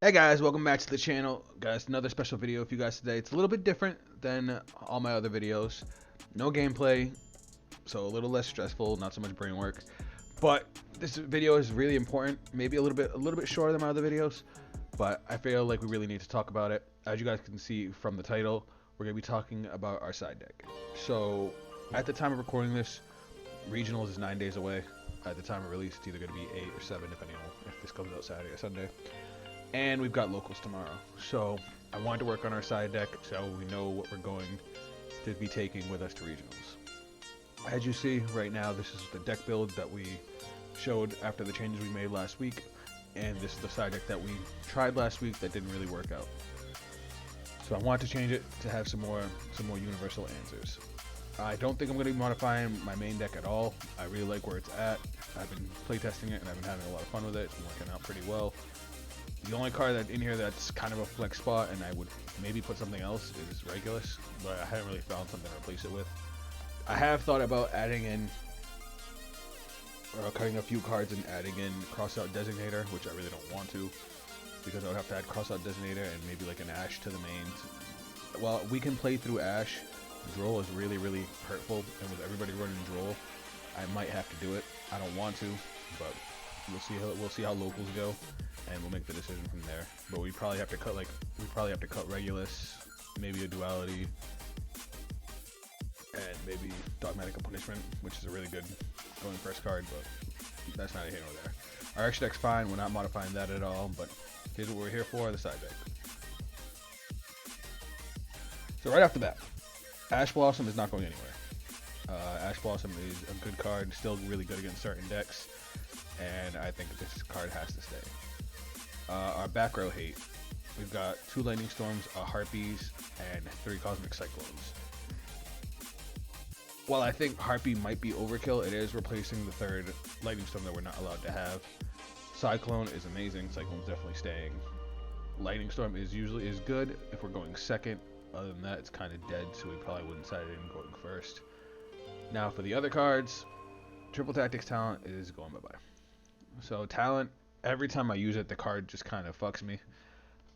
Hey guys, welcome back to the channel. Guys, another special video for you guys today. It's a little bit different than all my other videos. No gameplay, so a little less stressful, not so much brain work. But this video is really important. Maybe a little bit shorter than my other videos, but I feel like we really need to talk about it. As you guys can see from the title, we're gonna be talking about our side deck. So at the time of recording this, regionals is 9 days away. At the time of release, it's either gonna be 8 or 7, depending on if this comes out Saturday or Sunday. And we've got locals tomorrow. So I wanted to work on our side deck so we know what we're going to be taking with us to regionals. As you see right now, this is the deck build that we showed after the changes we made last week, and this is the side deck that we tried last week that didn't really work out. So I want to change it to have some more universal answers. I don't think I'm going to be modifying my main deck at all. I really like where it's at. I've been playtesting it and I've been having a lot of fun with it. It's working out pretty well. The only card that's in here that's kind of a flex spot, and I would maybe put something else, is Regulus, but I haven't really found something to replace it with. I have thought about adding in, or cutting a few cards and adding in Crossout Designator, which I really don't want to, because I would have to add Crossout Designator and maybe like an Ash to the mains. Well, we can play through Ash. Droll is really, really hurtful, and with everybody running Droll, I might have to do it. I don't want to, but we'll see how locals go, and we'll make the decision from there. But we probably have to cut Regulus, maybe a Duality, and maybe Dogmatika Punishment, which is a really good going first card, but that's not here nor there. Our extra deck's fine, we're not modifying that at all, but here's what we're here for, the side deck. So right off the bat, Ash Blossom is not going anywhere. Ash Blossom is a good card, still really good against certain decks, and I think this card has to stay. Our back row hate. We've got 2 Lightning Storms, Harpies, and 3 Cosmic Cyclones. While I think Harpy might be overkill, it is replacing the 3rd Lightning Storm that we're not allowed to have. Cyclone is amazing, Cyclone's definitely staying. Lightning Storm is good if we're going second. Other than that, it's kind of dead, so we probably wouldn't side it in going first. Now for the other cards, Triple Tactics Talent is going bye-bye. So Talent, every time I use it, the card just kind of fucks me.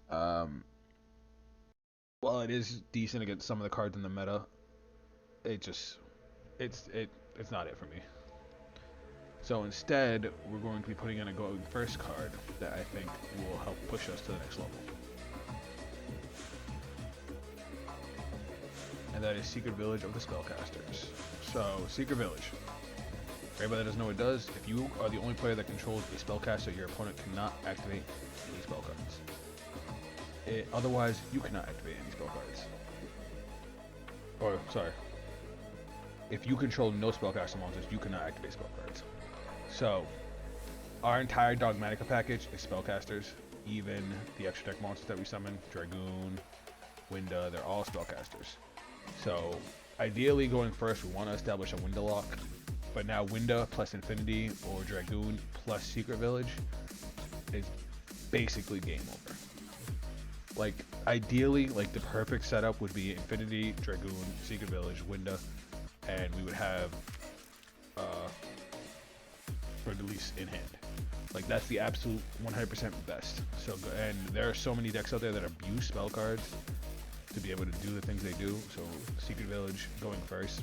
While it is decent against some of the cards in the meta, it's not it for me. So instead, we're going to be putting in a going first card that I think will help push us to the next level. And that is Secret Village of the Spellcasters. So, Secret Village. For everybody that doesn't know what it does, if you are the only player that controls a spellcaster, your opponent cannot activate any spell cards. Otherwise, you cannot activate any spell cards. Or, sorry. If you control no spellcaster monsters, you cannot activate spell cards. So, our entire Dogmatika package is spellcasters. Even the extra deck monsters that we summon, Dragoon, Winda, they're all spellcasters. So, ideally going first, we want to establish a Winda lock. But now Winda plus Infinity or Dragoon plus Secret Village is basically game over. Like, ideally, like the perfect setup would be Infinity, Dragoon, Secret Village, Winda, and we would have release in hand. Like, that's the absolute 100% best. So, and there are so many decks out there that abuse spell cards to be able to do the things they do. So Secret Village going first.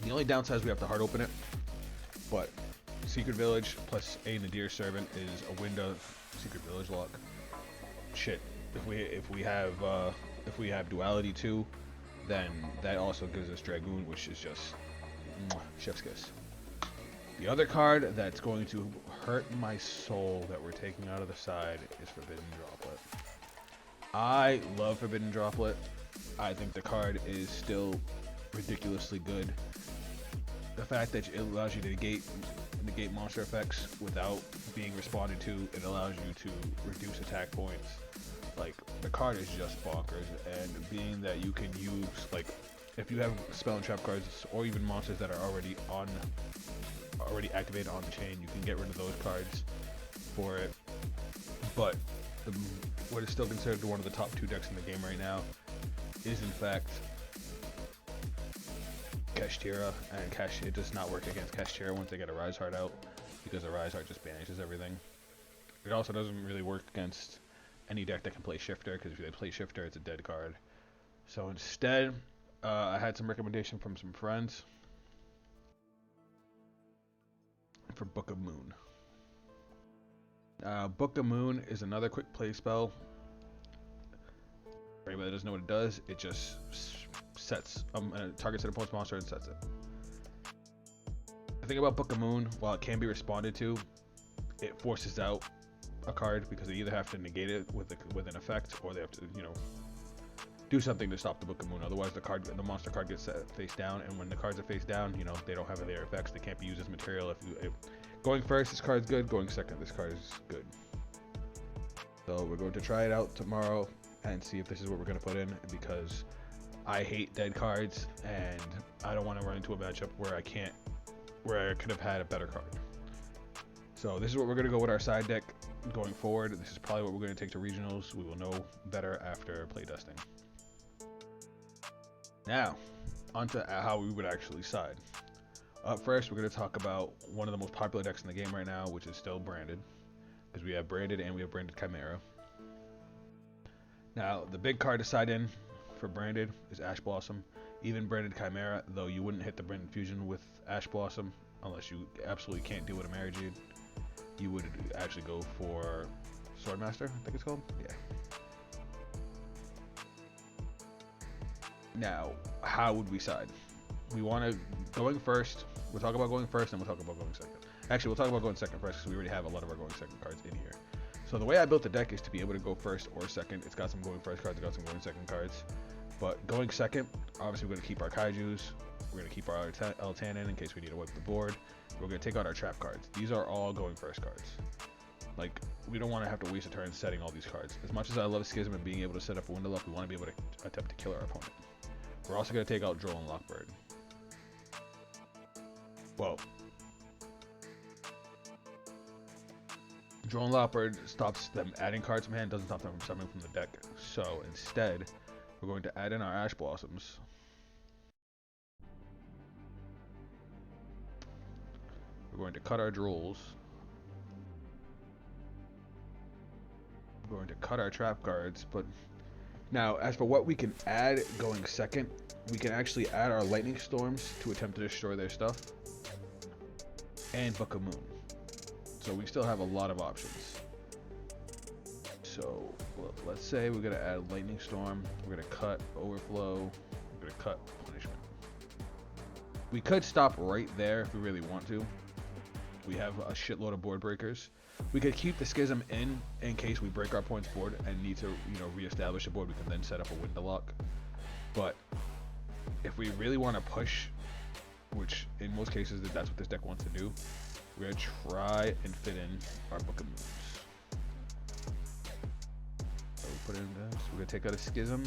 The only downside is we have to hard open it, but Secret Village plus a Nadir Servant is a Winda Secret Village lock. Shit, if we have Duality too, then that also gives us Dragoon, which is just chef's kiss. The other card that's going to hurt my soul that we're taking out of the side is Forbidden Droplet. I love Forbidden Droplet. I think the card is still ridiculously good. The fact that it allows you to negate monster effects without being responded to, it allows you to reduce attack points. Like, the card is just bonkers, and being that you can use, like, if you have spell and trap cards, or even monsters that are already activated on the chain, you can get rid of those cards for it. But what is still considered one of the top 2 decks in the game right now is in fact Kashtira, and it does not work against Kashtira once they get a Rise Heart out, because a Rise Heart just banishes everything. It also doesn't really work against any deck that can play Shifter, because if they play Shifter, it's a dead card. So instead, I had some recommendation from some friends for Book of Moon. Book of Moon is another quick play spell. For anybody that doesn't know what it does, it just sets targets an opponent's monster and sets it. The thing about Book of Moon, while it can be responded to, it forces out a card because they either have to negate it with an effect, or they have to, do something to stop the Book of Moon. Otherwise, the monster card gets set face down, and when the cards are face down, they don't have their effects. They can't be used as material. If going first, this card's good. Going second, this card is good. So we're going to try it out tomorrow and see if this is what we're going to put in, because I hate dead cards, and I don't want to run into a matchup where I could have had a better card. So this is what we're going to go with our side deck going forward. This is probably what we're going to take to regionals. We will know better after playtesting. Now, onto how we would actually side. Up first, we're going to talk about one of the most popular decks in the game right now, which is still branded, because we have branded and we have branded Chimera. Now, the big card to side in for branded is Ash Blossom. Even branded Chimera, though you wouldn't hit the branded fusion with Ash Blossom unless you absolutely can't deal with a Marigine. You would actually go for Swordmaster, I think it's called. Yeah. Now, how would we side? We want to going first. We'll talk about going first, and we'll talk about going second. Actually, we'll talk about going second first because we already have a lot of our going second cards in here. So the way I built the deck is to be able to go first or second. It's got some going first cards, it's got some going second cards. But going second, obviously we're going to keep our Kaijus. We're going to keep our L-Tannin in case we need to wipe the board. We're going to take out our trap cards. These are all going first cards. Like, we don't want to have to waste a turn setting all these cards. As much as I love Schism and being able to set up a window lock, we want to be able to attempt to kill our opponent. We're also going to take out Droll and Lockbird. Well, Droll and Lockbird stops them adding cards from hand, doesn't stop them from summoning from the deck. So instead, we're going to add in our Ash Blossoms. We're going to cut our Drolls. We're going to cut our trap cards, but now as for what we can add going second, we can actually add our Lightning Storms to attempt to destroy their stuff, and Book of Moon. So we still have a lot of options. So let's say we're going to add Lightning Storm, we're going to cut Overflow, we're going to cut Punishment. We could stop right there if we really want to. We have a shitload of board breakers. We could keep the Schism in case we break our opponent's board and need to, reestablish a board. We can then set up a window lock. But if we really want to push, which in most cases that's what this deck wants to do, we're gonna try and fit in our Book of Moons. So we put it in this. We're gonna take out a Schism.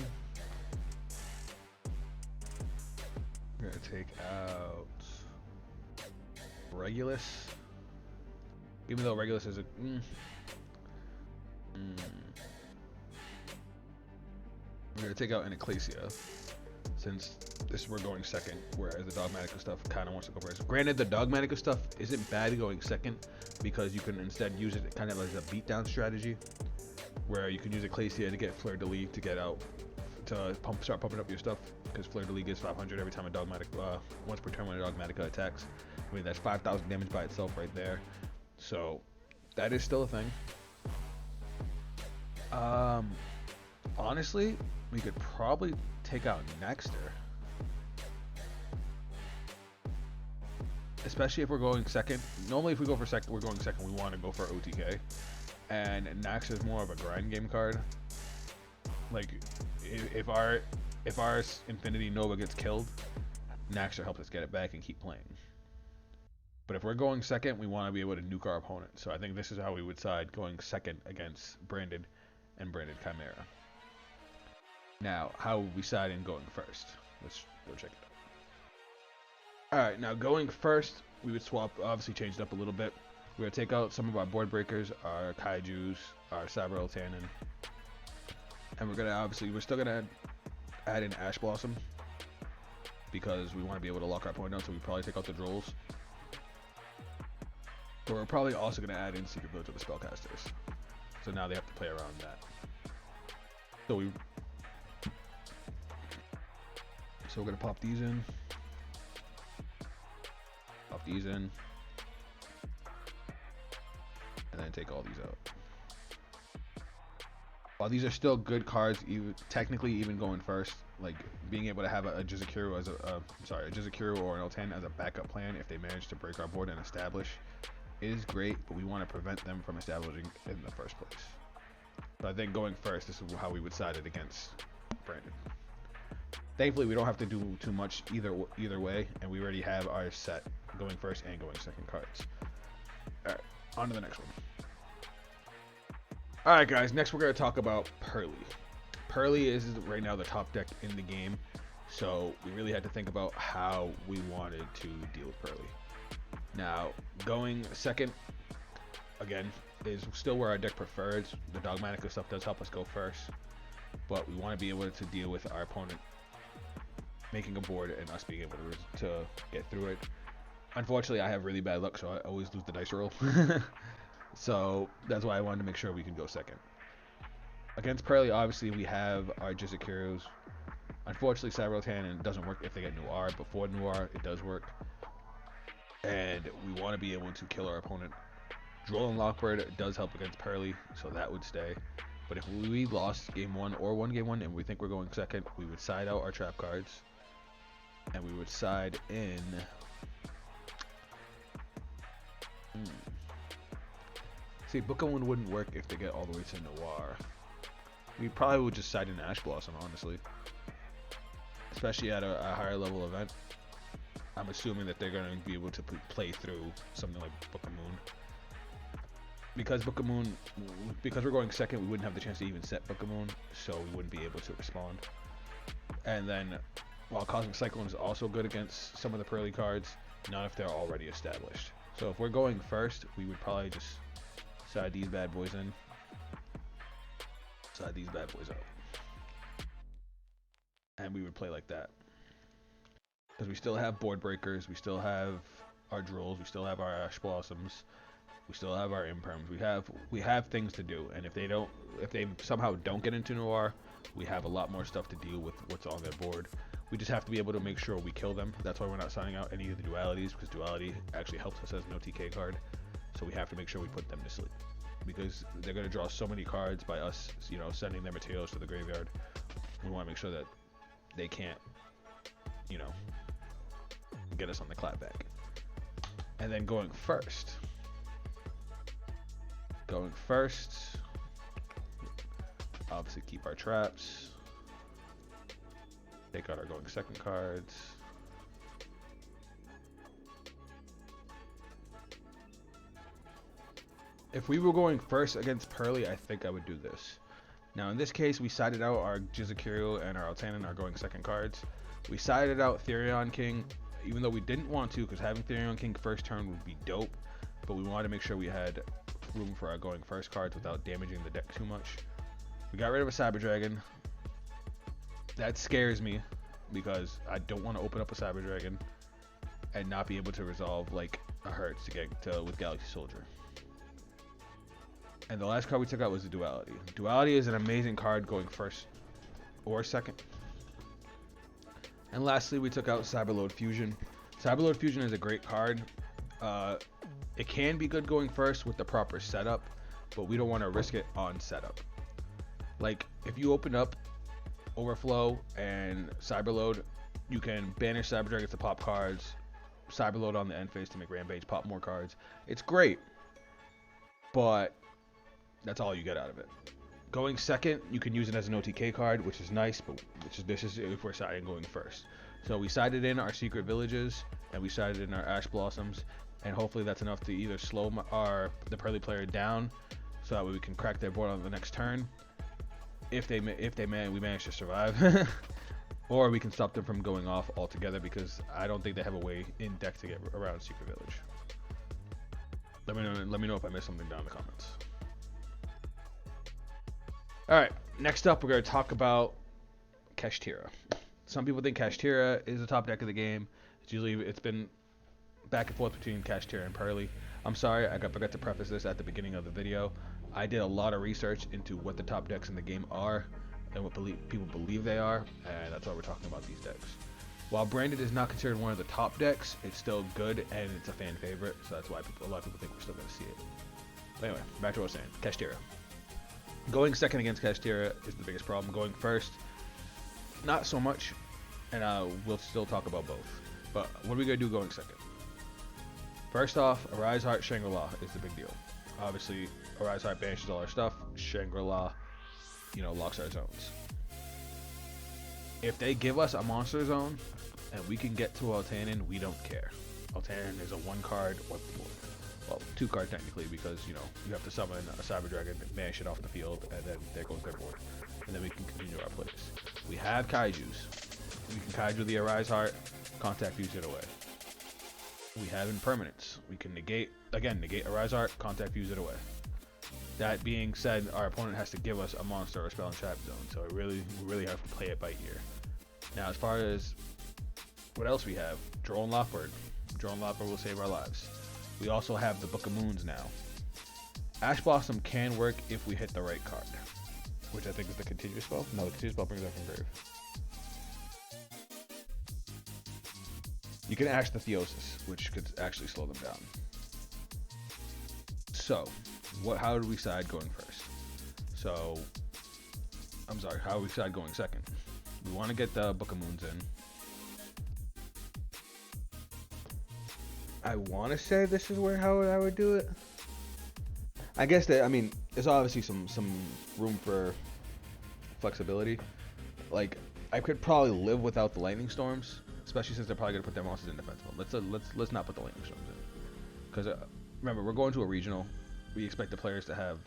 We're gonna take out Regulus. Even though Regulus is a we're gonna take out an Ecclesia, since we're going second, whereas the Dogmatika stuff kind of wants to go first. Granted, the Dogmatika stuff isn't bad going second, because you can instead use it kind of as a beatdown strategy, where you can use Ecclesia to get Fleur de Lis to get out, to start pumping up your stuff, because Fleur de Lis gives 500 every time a Dogmatika, once per turn when a Dogmatika attacks. I mean, that's 5,000 damage by itself right there. So that is still a thing. Honestly, we could probably take out Naxter, especially if we're going second. Normally, if we go for second, we're going second. We want to go for OTK, and Naxter is more of a grind game card. Like, if our Infinity Nova gets killed, Naxter helps us get it back and keep playing. But if we're going second, we want to be able to nuke our opponent. So I think this is how we would side, going second against Branded and Branded Chimera. Now, how would we side in going first? Let's go check it out. Alright, now going first, we would swap, obviously change it up a little bit. We're going to take out some of our board breakers, our Kaijus, our Cyber L-Tannin. And we're going to, we're still going to add in Ash Blossom, because we want to be able to lock our opponent down, so we probably take out the Drolls. But we're probably also going to add in Secret Village with the spellcasters. So now they have to play around that. So we're going to pop these in. Pop these in. And then take all these out. While these are still good cards, technically even going first, like being able to have a Yugioh as a Yugioh or an L10 as a backup plan if they manage to break our board and establish is great, but we want to prevent them from establishing in the first place. So I think going first, this is how we would side it against Brandon. Thankfully, we don't have to do too much either way, and we already have our set going first and going second cards. All right, on to the next one. All right, guys, next we're going to talk about Pearly. Pearly is right now the top deck in the game, so we really had to think about how we wanted to deal with Pearly. Now, going second, again, is still where our deck prefers. The Dogmatika stuff does help us go first, but we want to be able to deal with our opponent making a board and us being able to get through it. Unfortunately, I have really bad luck, so I always lose the dice roll. So that's why I wanted to make sure we can go second. Against Pearly, obviously, we have our Yugiohs. Unfortunately, Cyber doesn't work if they get Noir, but for Noir, it does work. And we want to be able to kill our opponent. Droll and Lockbird does help against Pearly, so that would stay. But if we lost game one or won game one and we think we're going second, we would side out our trap cards. And we would side in... See, Book of Moon wouldn't work if they get all the way to Noir. We probably would just side in Ash Blossom, honestly. Especially at a higher level event. I'm assuming that they're going to be able to play through something like Book of Moon. Because because we're going second, we wouldn't have the chance to even set Book of Moon, so we wouldn't be able to respond. And then, while Cosmic Cyclone is also good against some of the Pearly cards, not if they're already established. So if we're going first, we would probably just side these bad boys in. Side these bad boys out. And we would play like that. Because we still have board breakers, we still have our Drolls, we still have our Ash Blossoms, we still have our Imperms. We have things to do, and if they somehow don't get into Noir, we have a lot more stuff to deal with what's on their board. We just have to be able to make sure we kill them. That's why we're not signing out any of the dualities, because duality actually helps us as no TK card. So we have to make sure we put them to sleep, because they're going to draw so many cards by us, sending their materials to the graveyard. We want to make sure that they can't, get us on the clapback. And then going first, obviously keep our traps, take out our going second cards. If we were going first against Pearly, I think I would do this. Now in this case, we sided out our Yugioh and our Altanin are going second cards. We sided out Therion King, even though we didn't want to, because having Therion King first turn would be dope, but we wanted to make sure we had room for our going first cards without damaging the deck too much. We got rid of a Cyber Dragon. That scares me, because I don't want to open up a Cyber Dragon and not be able to resolve like a Hertz to get with Galaxy Soldier. And the last card we took out was the Duality. Duality is an amazing card going first or second. And lastly, we took out Cyberload Fusion. Cyberload Fusion is a great card. It can be good going first with the proper setup, but we don't want to risk it on setup. Like, if you open up Overflow and Cyberload, you can banish Cyber Dragons to pop cards, Cyberload on the end phase to make Rampage pop more cards. It's great, but that's all you get out of it. Going second, you can use it as an OTK card, which is nice, but this is if we're siding going first. So we sided in our Secret Villages, and we sided in our Ash Blossoms, and hopefully that's enough to either slow the Pearly player down, so that way we can crack their board on the next turn, if we manage to survive, or we can stop them from going off altogether, because I don't think they have a way in deck to get around Secret Village. Let me know if I missed something down in the comments. Alright, next up we're going to talk about Kashtira. Some people think Kashtira is the top deck of the game. It's been back and forth between Kashtira and Pearly. I'm sorry, I forgot to preface this at the beginning of the video. I did a lot of research into what the top decks in the game are and what people believe they are, and that's why we're talking about these decks. While Branded is not considered one of the top decks, it's still good and it's a fan favorite, so that's why a lot of people think we're still going to see it. But anyway, back to what I was saying. Kashtira. Going second against Kashtira is the biggest problem. Going first, not so much, and we'll still talk about both. But what are we going to do going second? First off, Arise Heart Shangri-La is the big deal. Obviously, Arise Heart banishes all our stuff. Shangri-La, locks our zones. If they give us a monster zone and we can get to Altanin, we don't care. Altanin is a 1-card wipe the board. Well, 2-card technically, because you have to summon a Cyber Dragon, banish it off the field, and then there goes their board. And then we can continue our plays. We have Kaijus. We can Kaiju the Arise Heart, contact fuse it away. We have impermanence. We can negate Arise Heart, contact fuse it away. That being said, our opponent has to give us a monster or spell and trap zone, so we really have to play it by ear. Now, as far as what else we have, Drone Lockbird. Drone Lockbird will save our lives. We also have the Book of Moons now. Ash Blossom can work if we hit the right card, which I think is the Continuous Spell. No, the Continuous Spell brings that from grave. You can Ash the Theosis, which could actually slow them down. So, how do we decide going first? How do we decide going second? We want to get the Book of Moons in. I want to say this is how I would do it. I guess there's obviously some room for flexibility. Like, I could probably live without the Lightning Storms, especially since they're probably gonna put their monsters in defense mode. Let's not put the Lightning Storms in, because remember, we're going to a regional. We expect the players to have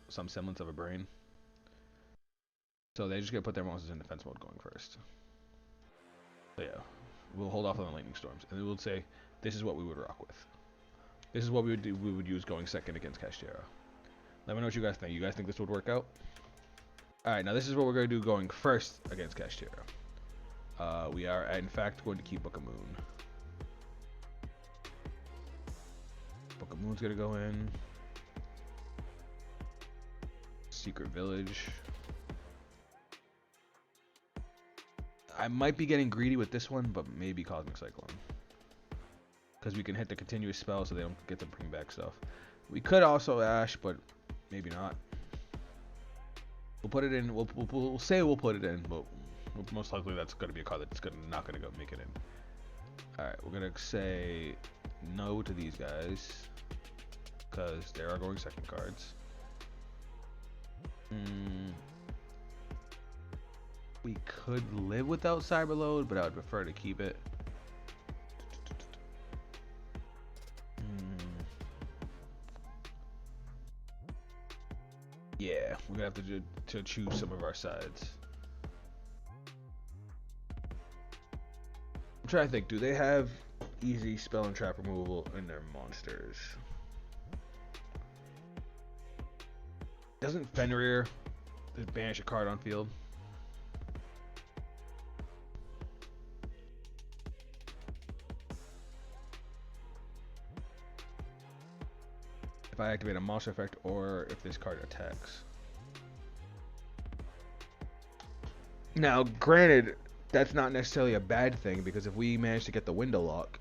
some semblance of a brain, so they're just gonna put their monsters in defense mode going first. So yeah, we'll hold off on the Lightning Storms, and we'll say this is what we would rock with. This is what we would do. We would use going second against Kashtira. Let me know what you guys think. You guys think this would work out? All right, now this is what we're gonna do going first against Kashtira. We are in fact going to keep Book of Moon. Book of Moon's gonna go in. Secret Village. I might be getting greedy with this one, but maybe Cosmic Cyclone, because we can hit the continuous spell so they don't get to bring back stuff. We could also Ash, but maybe not. We'll put it in. We'll say we'll put it in, but most likely that's going to be a card that's not going to go make it in. Alright, we're going to say no to these guys, because they are going second cards. We could live without Cyberload, but I would prefer to keep it. Yeah, we're going to have to choose some of our sides. I'm trying to think, do they have easy spell and trap removal in their monsters? Doesn't Fenrir banish a card on field? If I activate a monster effect, or if this card attacks. Now, granted, that's not necessarily a bad thing, because if we manage to get the window lock,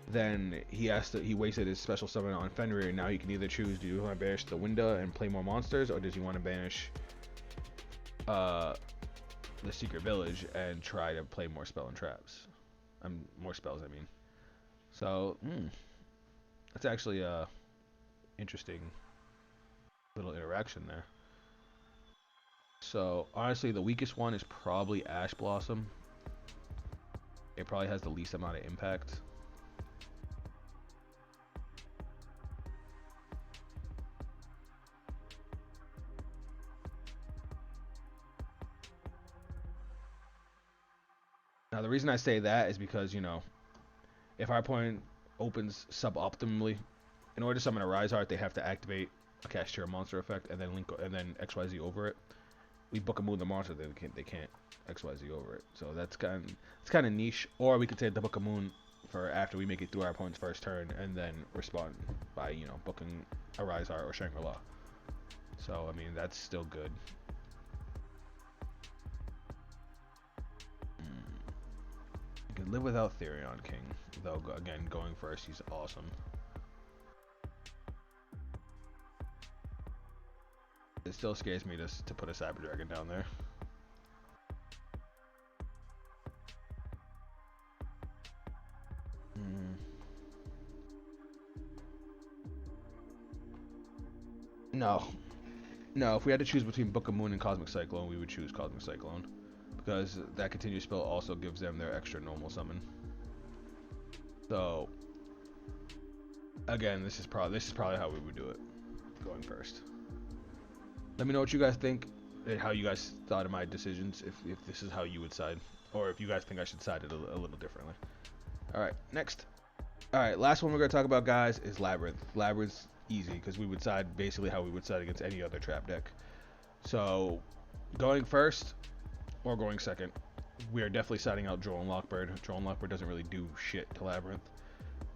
then he wasted his special summon on Fenrir, and now he can either choose, do you want to banish the window and play more monsters, or does he want to banish the Secret Village and try to play more spell and traps? More spells, I mean. So, that's actually a interesting little interaction there. So honestly, the weakest one is probably Ash Blossom. It probably has the least amount of impact. Now the reason I say that is because, if our opponent opens suboptimally, in order to summon a Rise Heart, they have to activate a Kashtira monster effect and then XYZ over it. We Book a Moon the monster, they can't XYZ over it. So that's kind of niche. Or we could take the Book of Moon for after we make it through our opponent's first turn, and then respond by, you know, booking a Rise Art or Shangri-La. So, I mean, that's still good. You can live without Therion King, though, again, going first, he's awesome. It still scares me to put a Cyber Dragon down there. No, if we had to choose between Book of Moon and Cosmic Cyclone, we would choose Cosmic Cyclone, because that continuous spell also gives them their extra normal summon. So, again, this is probably how we would do it, going first. Let me know what you guys think and how you guys thought of my decisions, if this is how you would side, or if you guys think I should side it a little differently. Alright, next. Alright, last one we're going to talk about, guys, is Labyrinth. Labyrinth's easy, because we would side basically how we would side against any other trap deck. So, going first, or going second, we are definitely siding out Droll and Lockbird. Droll and Lockbird doesn't really do shit to Labyrinth,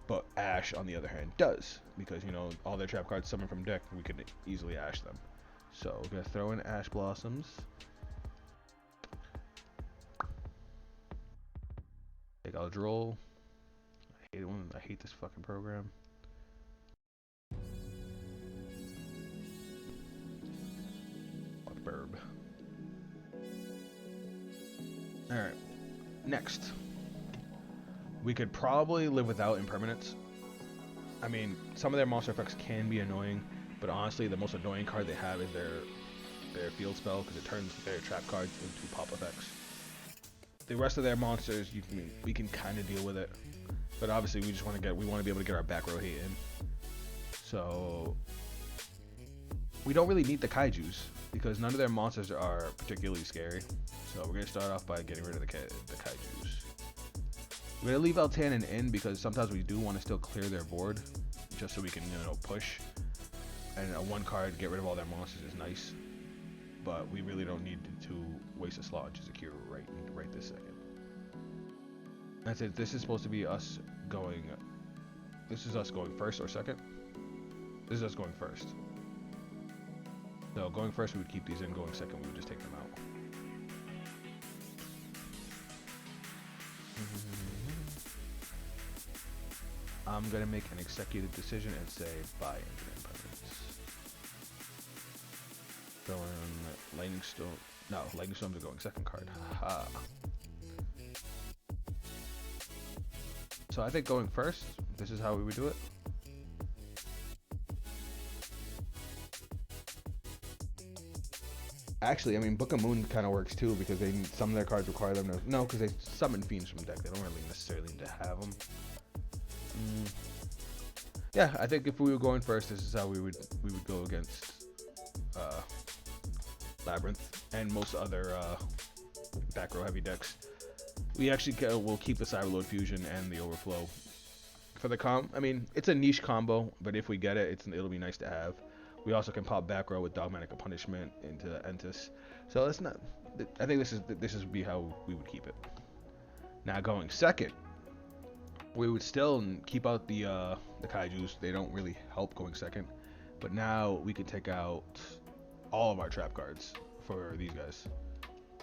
but Ash, on the other hand, does, because, you know, all their trap cards summon from deck, we could easily Ash them. So, we're going to throw in Ash Blossoms. Take out Droll. I hate this fucking program. Burb. Alright. Next. We could probably live without Impermanence. I mean, some of their monster effects can be annoying, but honestly, the most annoying card they have is their field spell, because it turns their trap cards into pop effects. The rest of their monsters, we can kind of deal with it, but obviously we want to be able to get our back row hate in. So we don't really need the Kaijus, because none of their monsters are particularly scary. So we're going to start off by getting rid of the Kaijus. We're going to leave Altanin in, because sometimes we do want to still clear their board, just so we can, you know, push. And a one card, get rid of all their monsters is nice. But we really don't need to waste a slot to secure right this second. That's it. This is supposed to be us going... This is us going first or second? This is us going first. So going first, we would keep these in. Going second, we would just take them out. I'm going to make an executive decision and say buy Infinite Impermanence. Throw in Lightning Storm. No, Lightning Storms are going second card. Haha. So I think going first, this is how we would do it. Actually, I mean, Book of Moon kind of works too, because some of their cards require them to... No, because they summon fiends from deck. They don't really necessarily need to have them. Yeah, I think if we were going first, this is how we would go against Labyrinth and most other back row heavy decks. We actually will keep the Cyberload Fusion and the Overflow for the I mean, it's a niche combo, but if we get it, it'll be nice to have. We also can pop back row with Dogmatika Punishment into Entis. So it's not... I think this would be how we would keep it. Now going second, we would still keep out the Kaijus. They don't really help going second. But now we can take out all of our trap cards for these guys.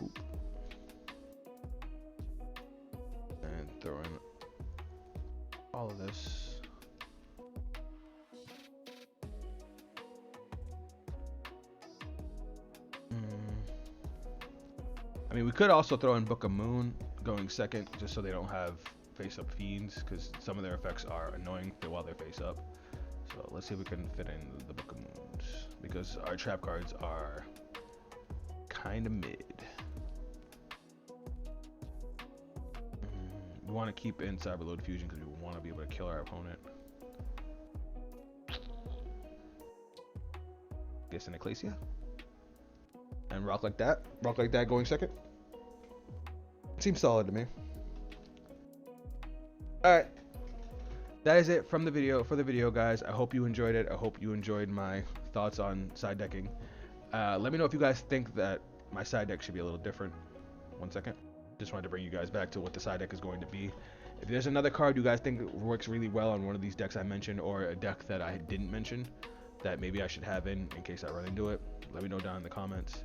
Oop. And throw in all of this. I mean, we could also throw in Book of Moon going second, just so they don't have face-up fiends, because some of their effects are annoying while they're face-up. So let's see if we can fit in the Book of Moons, because our trap cards are kind of mid. We want to keep in Cyberload Fusion because we want to be able to kill our opponent. Guess an Ecclesia. And rock like that. Rock like that going second. Seems solid to me. Alright. That is it from the video, for the video, guys. I hope you enjoyed it. I hope you enjoyed my thoughts on side decking. Let me know if you guys think that my side deck should be a little different. 1 second. Just wanted to bring you guys back to what the side deck is going to be. If there's another card you guys think works really well on one of these decks I mentioned, or a deck that I didn't mention that maybe I should have in case I run into it, let me know down in the comments.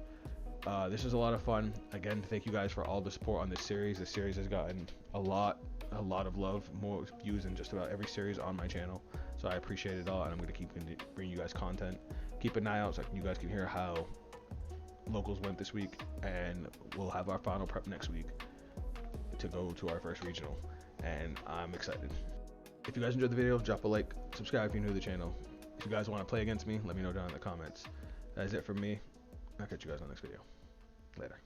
This was a lot of fun. Again, thank you guys for all the support on this series. This series has gotten a lot of love, more views than just about every series on my channel. So I appreciate it all, and I'm going to keep bringing you guys content. Keep an eye out so you guys can hear how locals went this week, and we'll have our final prep next week to go to our first regional, and I'm excited. If you guys enjoyed the video, drop a like, subscribe if you're new to the channel. If you guys want to play against me, let me know down in the comments. That is it from me. I'll catch you guys on the next video. Later.